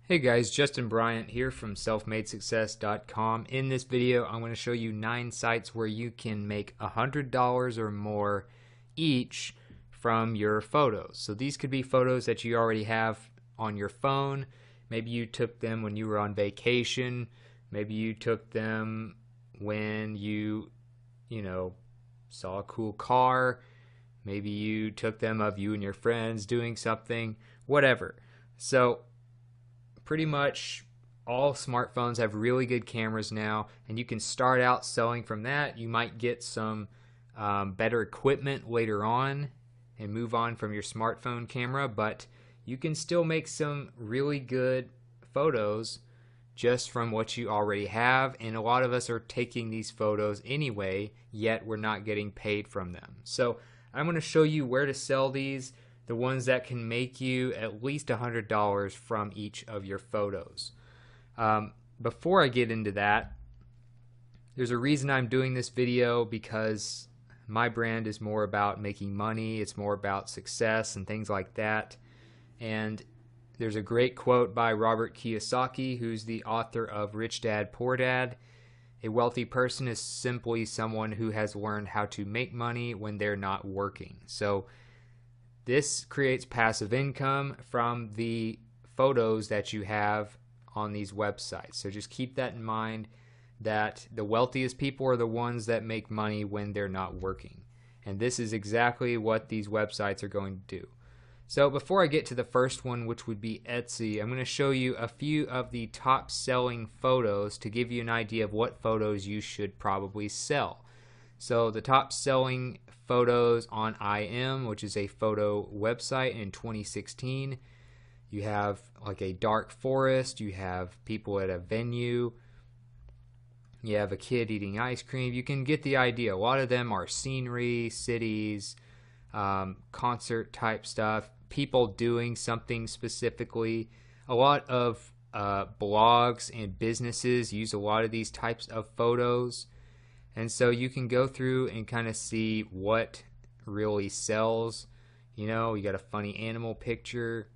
Hey guys, Justin Bryant here from selfmadesuccess.com. In this video, I'm going to show you 9 sites where you can make $100 or more each from your photos. So these could be photos that you already have on your phone. Maybe you took them when you were on vacation. Maybe you took them when you saw a cool car. Maybe you took them of you and your friends doing something, whatever. So pretty much all smartphones have really good cameras now, and you can start out selling from that. You might get some better equipment later on and move on from your smartphone camera, but you can still make some really good photos just from what you already have, and a lot of us are taking these photos anyway, yet we're not getting paid from them. So I'm going to show you where to sell these, the ones that can make you at least $100 from each of your photos. Before I get into that, there's a reason I'm doing this video, because my brand is more about making money. It's more about success and things like that. And there's a great quote by Robert Kiyosaki, who's the author of Rich Dad, Poor Dad. A wealthy person is simply someone who has learned how to make money when they're not working. So this creates passive income from the photos that you have on these websites. So just keep that in mind, that the wealthiest people are the ones that make money when they're not working. And this is exactly what these websites are going to do. So before I get to the first one, which would be Etsy, I'm going to show you a few of the top selling photos to give you an idea of what photos you should probably sell. So the top selling photos on IM, which is a photo website, in 2016, you have like a dark forest, you have people at a venue, you have a kid eating ice cream. You can get the idea. A lot of them are scenery, cities, concert type stuff, people doing something specifically. A lot of blogs and businesses use a lot of these types of photos. And so you can go through and kind of see what really sells. You got a funny animal picture.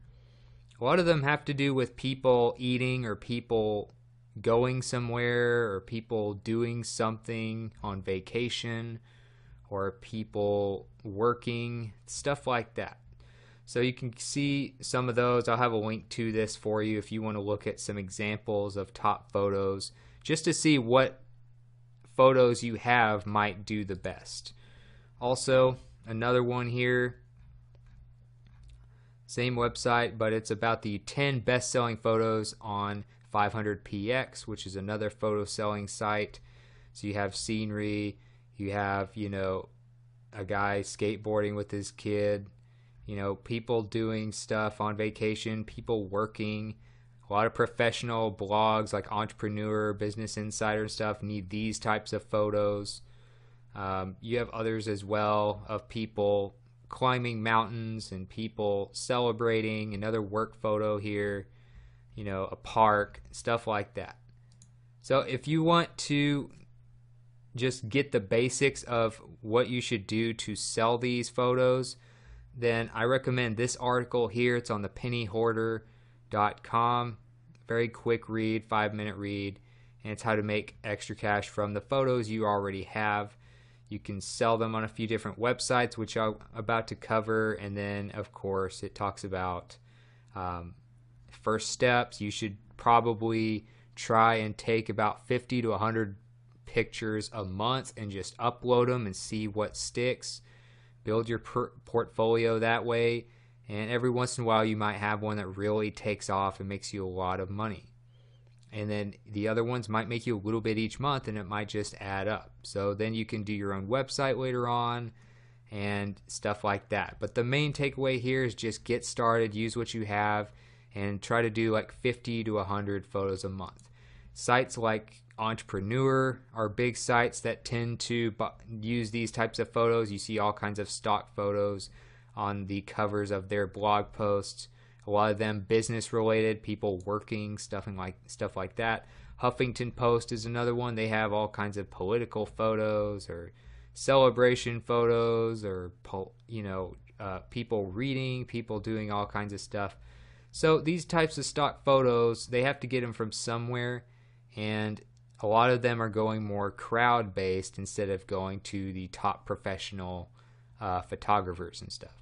A lot of them have to do with people eating, or people going somewhere, or people doing something on vacation, or people working, stuff like that. So you can see some of those. I'll have a link to this for you if you want to look at some examples of top photos, just to see what photos you have might do the best. Also, another one here, same website, but it's about the 10 best-selling photos on 500px, which is another photo selling site. So you have scenery, you have, a guy skateboarding with his kid, people doing stuff on vacation, people working. A lot of professional blogs like Entrepreneur, Business Insider and stuff need these types of photos. You have others as well of people climbing mountains and people celebrating. Another work photo here, a park, stuff like that. So if you want to just get the basics of what you should do to sell these photos, then I recommend this article here. It's on the pennyhoarder.com. Very quick read, 5-minute read, and it's how to make extra cash from the photos you already have. You can sell them on a few different websites, which I'm about to cover, and then of course it talks about first steps. You should probably try and take about 50 to 100 pictures a month and just upload them and see what sticks. Build your portfolio that way, and every once in a while you might have one that really takes off and makes you a lot of money. And then the other ones might make you a little bit each month, and it might just add up. So then you can do your own website later on and stuff like that. But the main takeaway here is just get started, use what you have, and try to do like 50 to 100 photos a month. Sites like Entrepreneur are big sites that tend to use these types of photos. You see all kinds of stock photos on the covers of their blog posts. A lot of them business related, people working, stuff like that. Huffington Post is another one. They have all kinds of political photos or celebration photos, or people reading, people doing all kinds of stuff. So these types of stock photos, they have to get them from somewhere, and a lot of them are going more crowd based instead of going to the top professional photographers and stuff.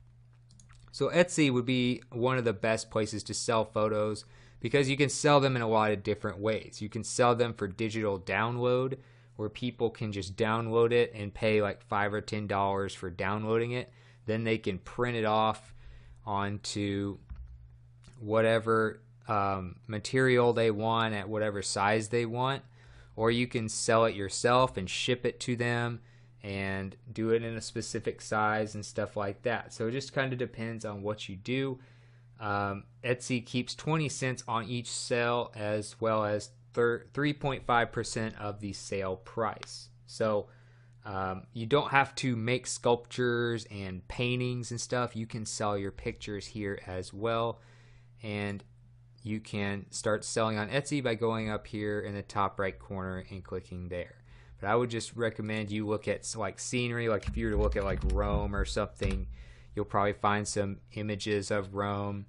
So Etsy would be one of the best places to sell photos because you can sell them in a lot of different ways. You can sell them for digital download, where people can just download it and pay like $5 or $10 for downloading it. Then they can print it off onto whatever material they want at whatever size they want. Or you can sell it yourself and ship it to them and do it in a specific size and stuff like that. So it just kind of depends on what you do. Etsy keeps 20 cents on each sale, as well as 3.5% of the sale price. So you don't have to make sculptures and paintings and stuff. You can sell your pictures here as well, and you can start selling on Etsy by going up here in the top right corner and clicking there. But I would just recommend you look at like scenery. Like if you were to look at like Rome or something, you'll probably find some images of Rome,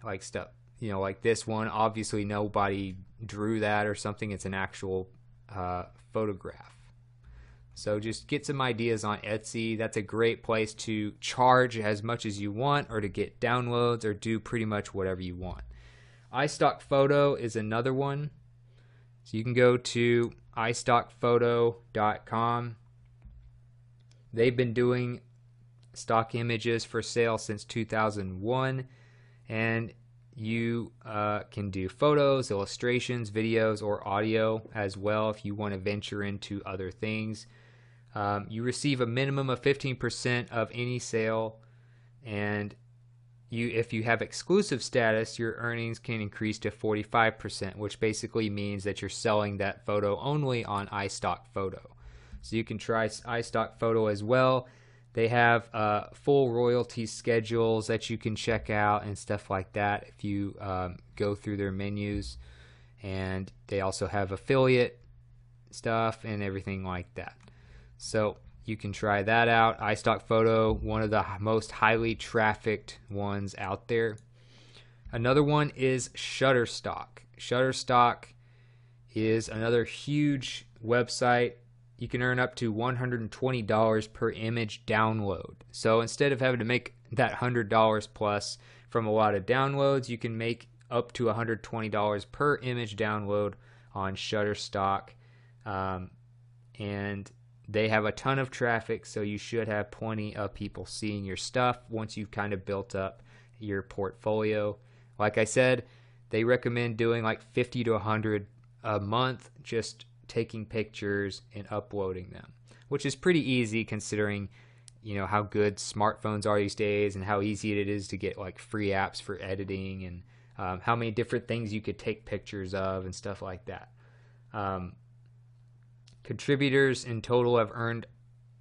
like stuff, you know, like this one. Obviously nobody drew that or something. It's an actual photograph. So just get some ideas on Etsy. That's a great place to charge as much as you want, or to get downloads, or do pretty much whatever you want. iStockPhoto is another one. So you can go to iStockPhoto.com. They've been doing stock images for sale since 2001, and you can do photos, illustrations, videos, or audio as well if you want to venture into other things. You receive a minimum of 15% of any sale, and if you have exclusive status, your earnings can increase to 45%, which basically means that you're selling that photo only on iStockPhoto. So you can try iStockPhoto as well. They have full royalty schedules that you can check out and stuff like that if you go through their menus. And they also have affiliate stuff and everything like that. So you can try that out. iStockPhoto, one of the most highly trafficked ones out there. Another one is Shutterstock. Shutterstock is another huge website. You can earn up to $120 per image download. So instead of having to make that $100 plus from a lot of downloads, you can make up to $120 per image download on Shutterstock. And they have a ton of traffic, so you should have plenty of people seeing your stuff once you've kind of built up your portfolio. Like I said, they recommend doing like 50 to 100 a month, just taking pictures and uploading them, which is pretty easy considering, you know, how good smartphones are these days and how easy it is to get like free apps for editing, and how many different things you could take pictures of and stuff like that. Contributors in total have earned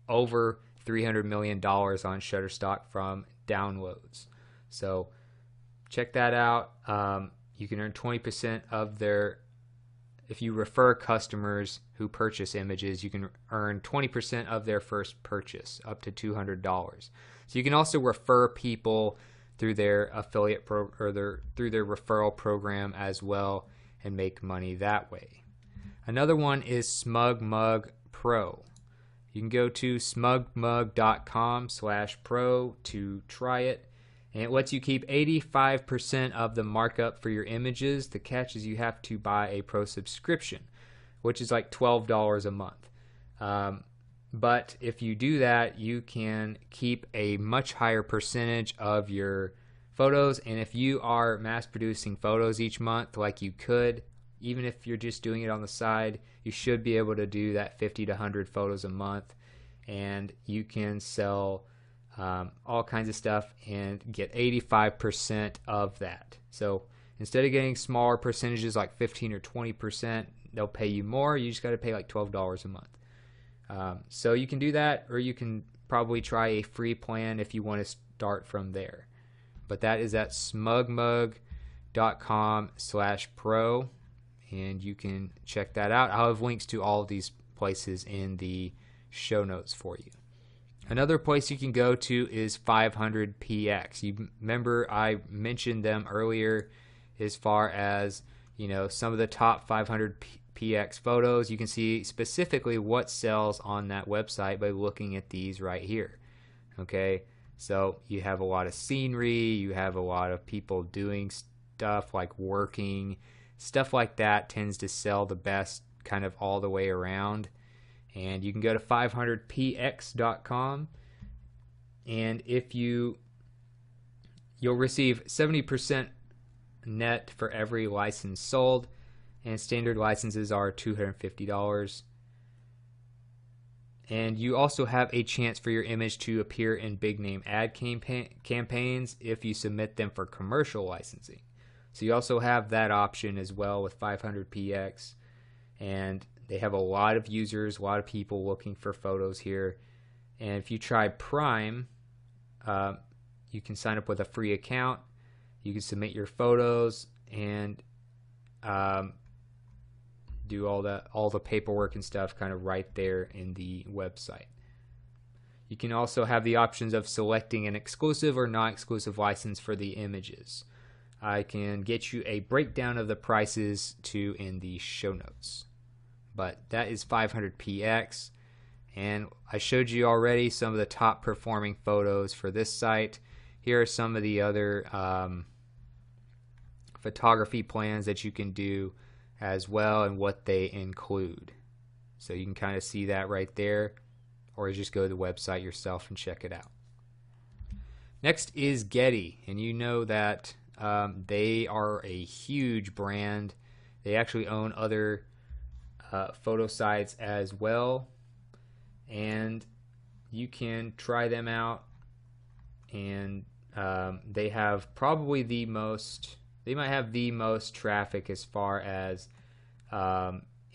over $300 million on Shutterstock from downloads. So check that out. You can earn 20% of their, if you refer customers who purchase images, you can earn 20% of their first purchase, up to $200. So you can also refer people through their affiliate through their referral program as well, and make money that way. Another one is SmugMug Pro. You can go to smugmug.com/pro to try it, and it lets you keep 85% of the markup for your images. The catch is you have to buy a pro subscription, which is like $12 a month. But if you do that, you can keep a much higher percentage of your photos, and if you are mass producing photos each month like you could, even if you're just doing it on the side, you should be able to do that 50 to 100 photos a month, and you can sell all kinds of stuff and get 85% of that. So instead of getting smaller percentages like 15 or 20%, they'll pay you more. You just got to pay like $12 a month. So you can do that, or you can probably try a free plan if you want to start from there. But that is at smugmug.com/pro. And you can check that out. I'll have links to all of these places in the show notes for you. Another place you can go to is 500px. You remember I mentioned them earlier as far as, you know, some of the top 500px photos. You can see specifically what sells on that website by looking at these right here. Okay, so you have a lot of scenery, you have a lot of people doing stuff like working, stuff like that tends to sell the best kind of all the way around. And you can go to 500px.com, and if you'll receive 70% net for every license sold, and standard licenses are $250. And you also have a chance for your image to appear in big name ad campaigns if you submit them for commercial licensing. So you also have that option as well with 500px, and they have a lot of users, a lot of people looking for photos here. And if you try Prime, you can sign up with a free account. You can submit your photos and do all the paperwork and stuff kind of right there in the website. You can also have the options of selecting an exclusive or non-exclusive license for the images. I can get you a breakdown of the prices too in the show notes. But that is 500px, and I showed you already some of the top performing photos for this site. Here are some of the other photography plans that you can do as well and what they include. So you can kind of see that right there, or just go to the website yourself and check it out. Next is Getty, and you know that they are a huge brand. They actually own other photo sites as well, and you can try them out. And they have probably they might have the most traffic as far as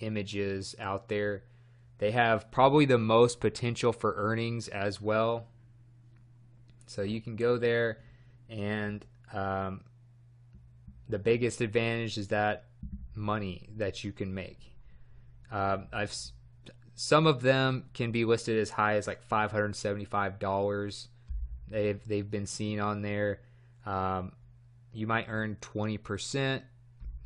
images out there. They have probably the most potential for earnings as well. So you can go there, and the biggest advantage is that money that you can make. Some of them can be listed as high as like $575. They've been seen on there. You might earn 20%,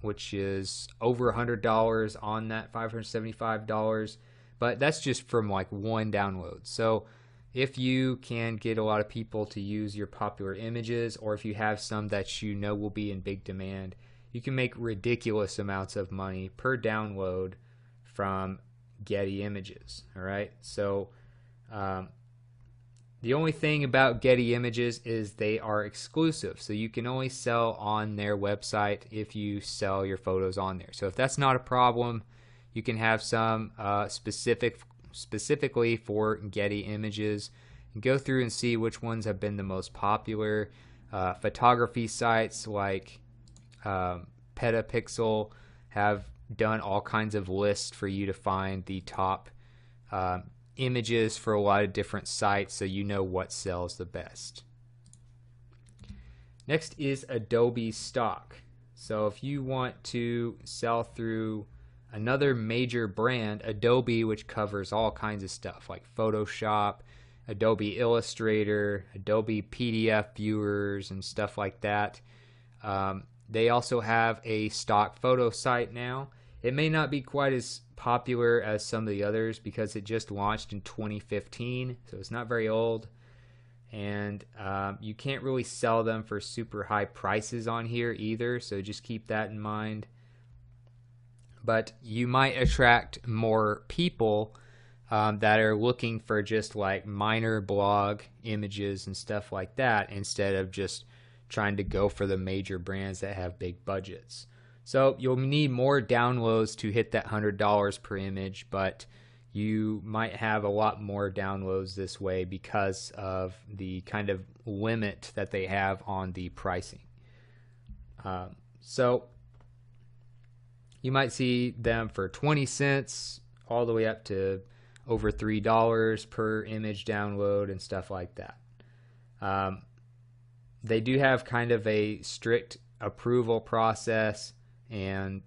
which is over $100 on that $575. But that's just from like one download. So if you can get a lot of people to use your popular images, or if you have some that you know will be in big demand, you can make ridiculous amounts of money per download from Getty Images. All right, so the only thing about Getty Images is they are exclusive, so you can only sell on their website if you sell your photos on there. So if that's not a problem, you can have some specifically for Getty Images, and go through and see which ones have been the most popular. Photography sites like Petapixel have done all kinds of lists for you to find the top images for a lot of different sites, so you know what sells the best. Next is Adobe Stock. So if you want to sell through another major brand, Adobe, which covers all kinds of stuff like Photoshop, Adobe Illustrator, Adobe PDF viewers, and stuff like that. They also have a stock photo site now. It may not be quite as popular as some of the others because it just launched in 2015, so it's not very old. And you can't really sell them for super high prices on here either, so just keep that in mind. But you might attract more people that are looking for just like minor blog images and stuff like that, instead of just trying to go for the major brands that have big budgets. So you'll need more downloads to hit that $100 per image, but you might have a lot more downloads this way because of the kind of limit that they have on the pricing. So you might see them for 20 cents all the way up to over $3 per image download and stuff like that. They do have kind of a strict approval process, and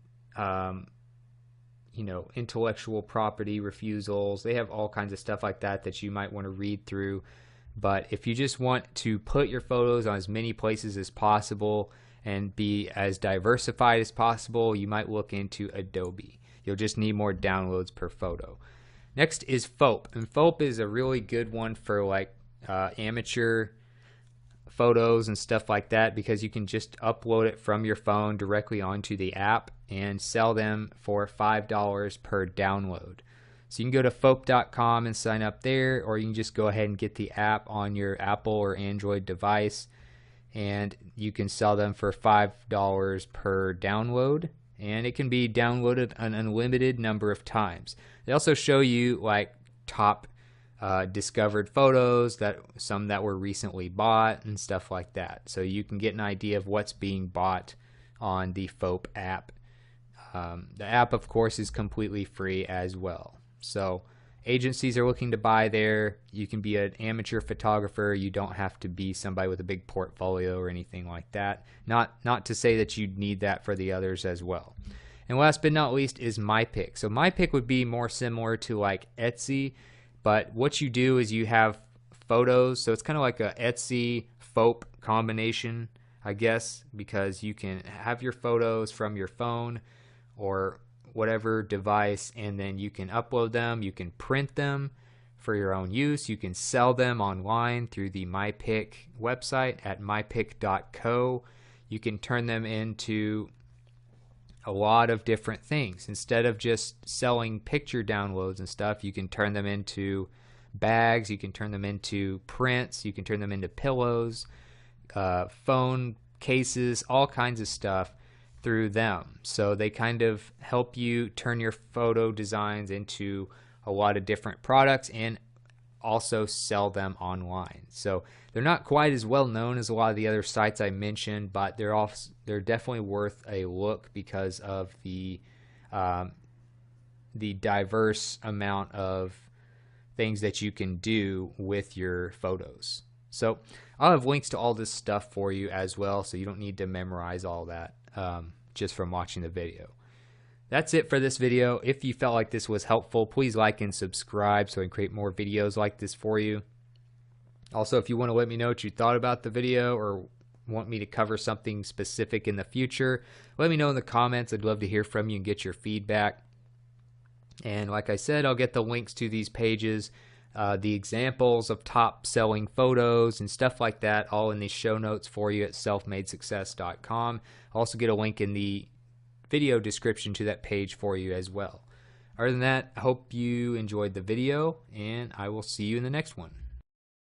intellectual property refusals. They have all kinds of stuff like that that you might want to read through. But if you just want to put your photos on as many places as possible and be as diversified as possible, you might look into Adobe. You'll just need more downloads per photo. Next is FOAP, and FOAP is a really good one for like amateur photos and stuff like that, because you can just upload it from your phone directly onto the app and sell them for $5 per download. So you can go to FOAP.com and sign up there, or you can just go ahead and get the app on your Apple or Android device, and you can sell them for $5 per download, and it can be downloaded an unlimited number of times. They also show you like top discovered photos, some that were recently bought and stuff like that, so you can get an idea of what's being bought on the FOAP app. The app, of course, is completely free as well. So agencies are looking to buy there. You can be an amateur photographer. You don't have to be somebody with a big portfolio or anything like that. Not to say that you need that for the others as well. And last but not least is MyPic. So MyPic would be more similar to like Etsy, but what you do is you have photos. So it's kind of like a Etsy FOAP combination, I guess, because you can have your photos from your phone or whatever device, and then you can upload them, you can print them for your own use, you can sell them online through the MyPic website at mypic.co. You can turn them into a lot of different things. Instead of just selling picture downloads and stuff, you can turn them into bags, you can turn them into prints, you can turn them into pillows, phone cases, all kinds of stuff through them. So they kind of help you turn your photo designs into a lot of different products and also sell them online. So they're not quite as well known as a lot of the other sites I mentioned, but they're definitely worth a look because of the diverse amount of things that you can do with your photos. So I'll have links to all this stuff for you as well, so you don't need to memorize all that just from watching the video. That's it for this video. If you felt like this was helpful, please like and subscribe so I can create more videos like this for you. Also, if you want to let me know what you thought about the video or want me to cover something specific in the future, let me know in the comments. I'd love to hear from you and get your feedback. And like I said, I'll get the links to these pages, the examples of top selling photos and stuff like that, all in the show notes for you at selfmadesuccess.com. I'll also get a link in the video description to that page for you as well. Other than that, I hope you enjoyed the video, and I will see you in the next one.